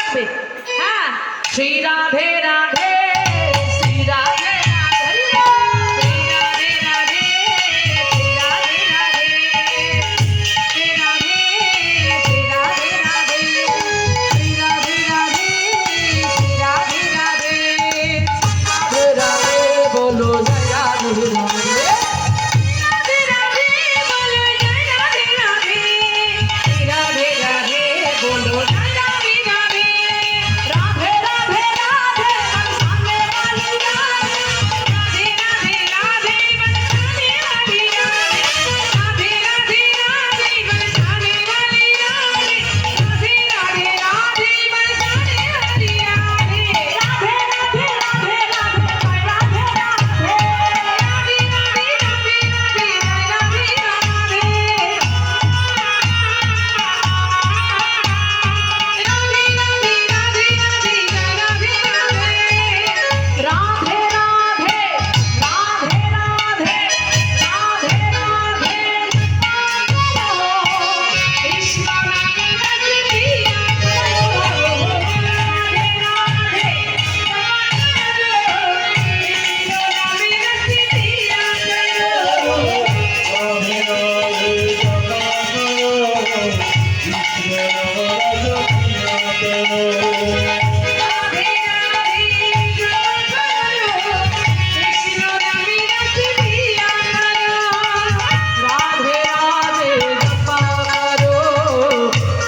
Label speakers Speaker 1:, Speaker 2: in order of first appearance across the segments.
Speaker 1: আসবে। হ্যাঁ, শ্রী রাধে রাধে, শ্রী রাধে রাধে, শ্রী রাধে রাধে, শ্রী রাধে রাধে, শ্রী রাধে, শ্রী রাধে রাধে, শ্রী রাধে রাধে, শ্রী রাধে রাধে, রাধে রাধে বলো জয় রাধে রাধে।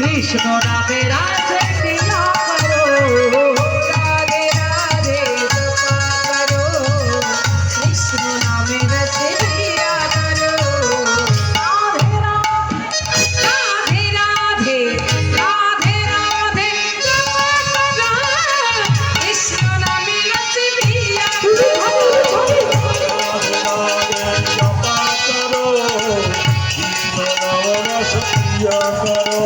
Speaker 1: কৃষ্ণ রাধে রাধে কৃষ্ণ করো, রাধে রাধে করো, কৃষ্ণ নামে রসে দিয়া করো, রাধে রাধে রাধে রাধে রাধে করো, কৃষ্ণ নামে রসে দিয়া করো, রাধে রাধে জপা করো, কৃষ্ণ নামে রসে দিয়া করো।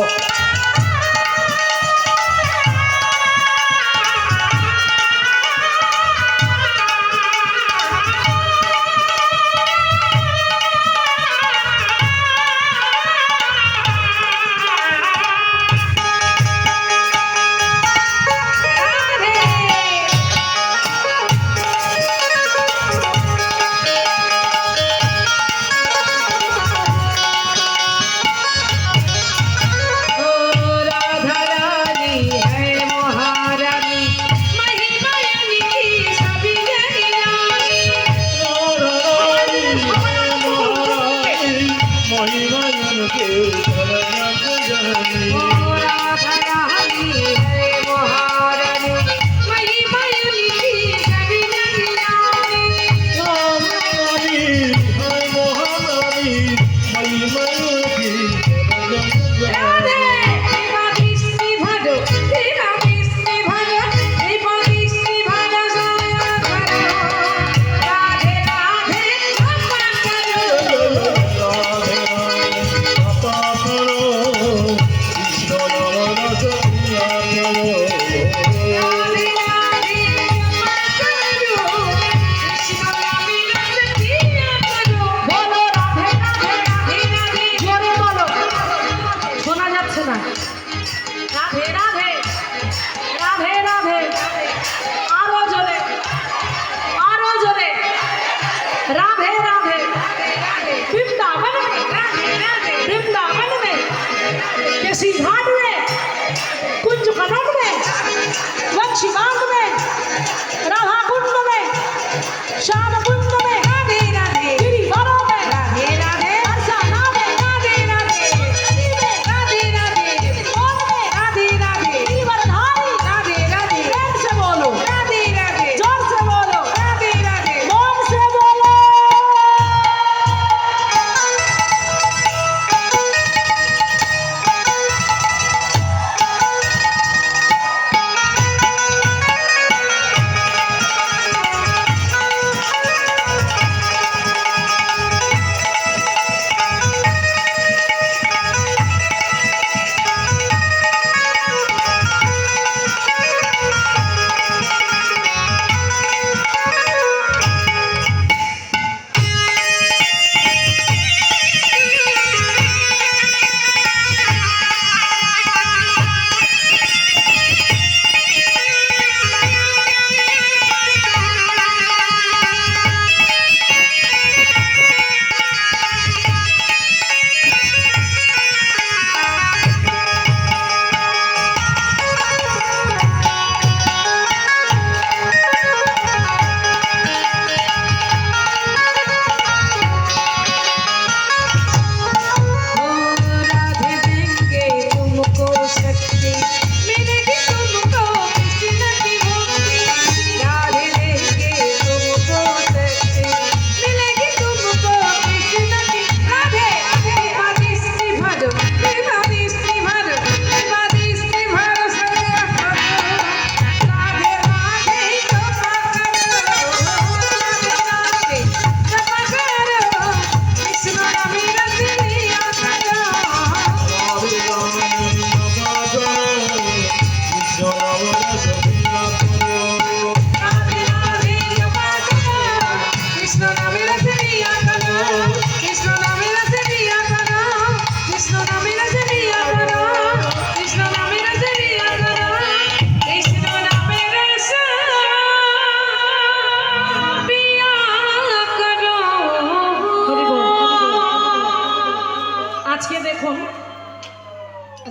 Speaker 1: আজকে দেখুন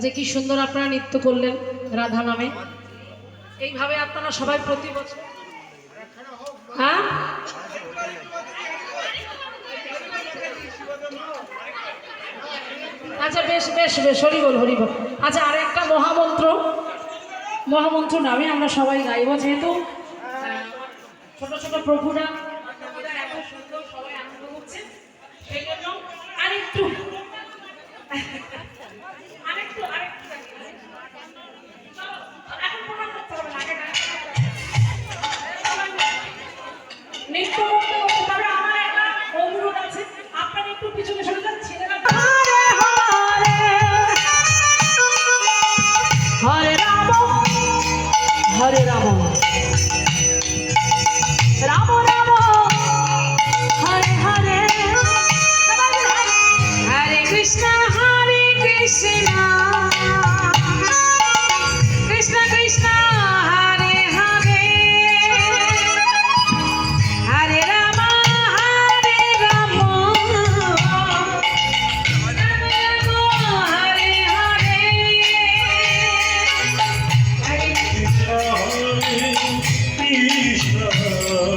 Speaker 1: যে কি সুন্দর আপনারা নৃত্য করলেন রাধা নামে। এইভাবে আপনারা সবাই প্রতি বছর, হ্যাঁ, আচ্ছা বেশ বেশ বেশ, হরিবল হরিবল। আচ্ছা, আর একটা মহামন্ত্র, মহামন্ত্র নামে আমরা সবাই গাইব, যেহেতু ছোট ছোট প্রভুরা এত সুন্দর সবাই আনন্দ করছে, সেই জন্য আরেকটু আরেকটু আরেকটু নৃত্য করতে করতে, তবে আমার একটা অনুরোধ আছে, আপনারা একটু পিছনে সরে যান, ছেলেরা হরে রাম হরে রাম রাম রাম হরে হরে, হরে কৃষ্ণ কৃষ্ণ কৃষ্ণ হরে হরে, হরে রাম হরে রাম হরে হরে,
Speaker 2: Krishna